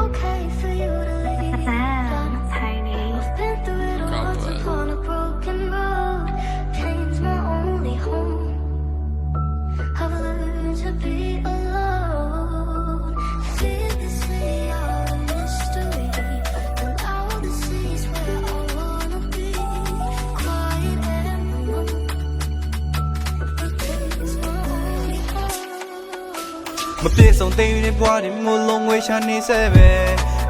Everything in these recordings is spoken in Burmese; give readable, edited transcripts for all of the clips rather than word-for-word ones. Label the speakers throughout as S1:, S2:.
S1: okay for you to leave.
S2: Tiny.
S1: I've been through it all once upon a broken road. Pain's my only home. I've learned to be alone. Fear this way out of mystery. And out the seas where I wanna be. Quiet and alone. Pain's my only home.
S3: မပြေဆုံးသိတဲ့ဘွားတွေမလုံးဝရှာနေစေပဲ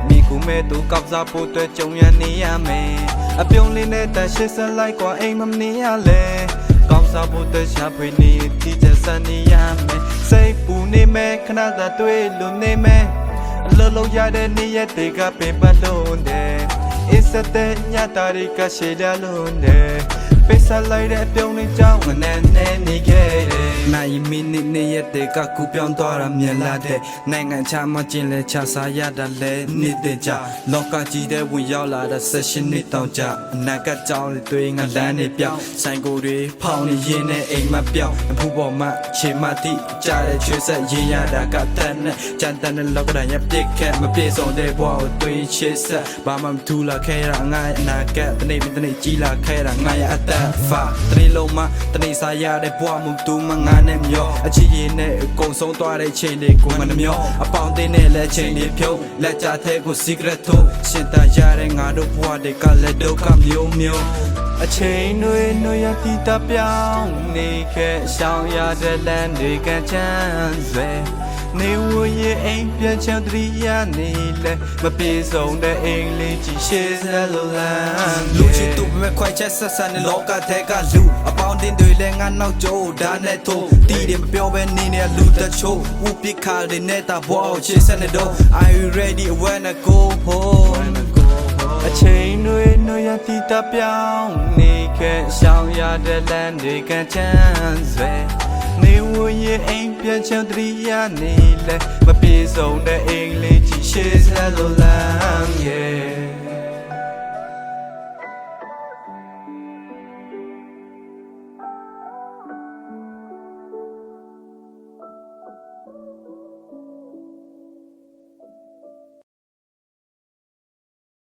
S3: မိကူမဲ့သူကောက်စားဖို့အတွက်ကြုံရနေရမယ်အပြုံးလေးနဲ့တရှိစလိုက်ကွာအိမ်မနေရလဲကောက်စားဖို့အတွက်ရှာဖွေနေတီးချက်စနေရမယ်စိတ်ပူနေမယ်ခဏသာတွေ့လို့နေမယ်အလုံးလုံးရတဲ့နေ့ရက်တွေကပင်ပတ်လို့တယ်အစ်စတဲ့ညတာတွေကရှေ့ရလို့တယ်ပိတ်ဆက်လိုက်တဲ့အပြုံးလေးကြောင့်ငနဲ့နဲ့နေခဲ့တယ်နိုင်မိနစ်နေ့ရက်တွေကကူပြောင်းသွားတာမြင်လာတဲ့နိုင်ငံခြားမှာကျင်လဲချစားရတာလဲနေတဲ့ကြလောကကြီးတဲ့ဝင်ရောက်လာတဲ့ဆက်ရှင်နှစ်တောင်ကြအနာကကြောင်းတွေငလန်းနေပြောင်းဆိုင်ကိုတွေဖောင်းနေရင်းနဲ့အိမ်မပြောင်းအဖို့ပေါ်မှာခြေမတိကြားတဲ့ချွေးဆက်ရေးရတာကတန်းနဲ့ကြမ်းတမ်းတဲ့လောကဓာတ်ရပြစ်ခက်မပြေဆုံးတဲ့ဘဝကိုတွေးချစ်ဆက်ဘာမှမထူလာခဲ့ရငါအနာကတနေ့တနေ့ကြီးလာခဲ့တာငါရအသက်ဖာတနေ့လုံးမှတနေ့စားရတဲ့ဘဝမှုတူမငါနဲ့မျောအချစ်ရည်နဲ့အကုန်ဆုံးသွားတဲ့ချိန်တွေကိုမနှမျောအပေါင်းအသင်းနဲ့လက်ချိန်တွေဖြုတ်လက်ကြတဲ့ကို secret ထုတ်ရှင်သာရတဲ့ငါတို့ဘဝတွေကလက်ဒုက္ခမျိုးမျိုးအချိန်တွေနှွေရတီတပြောင်းနေခဲ့ရှောင်ရတဲ့လမ်းတွေကချမ်းဆွဲနေဝရဲ့အိမ်ပြန်ချမ်းတရီရနေလဲမပြေဆုံးတဲ့အင်္ဂလိပ်ကြီးရှေ့ဆက်လို့လမ်းလူချစ်သူပဲခွိုက်ချက်ဆက်ဆန်တဲ့လောကထဲကလူအပေါင်းအသင်းတွေလည်းငါနောက်ကျိုးဒါနဲ့ထိုးတီးတယ်မပြောဘဲနေနေလူတချို့ဝပစ်ခါတွေနဲ့တာဘောချစ်ဆက်နေတော့ Are you ready when I go home အချိန်တွေနှွေရတီတပြောင်းနေခဲ့ရှောင်ရတဲ့လမ်းတွေကချမ်းဆွဲနေဝရဲ့အိမ်ပြန်ချမ်းတရီရနေလဲမပြေဆုံးတဲ့အင်္ဂလိပ်ကြီးရှေ့ဆက်လို့လမ်း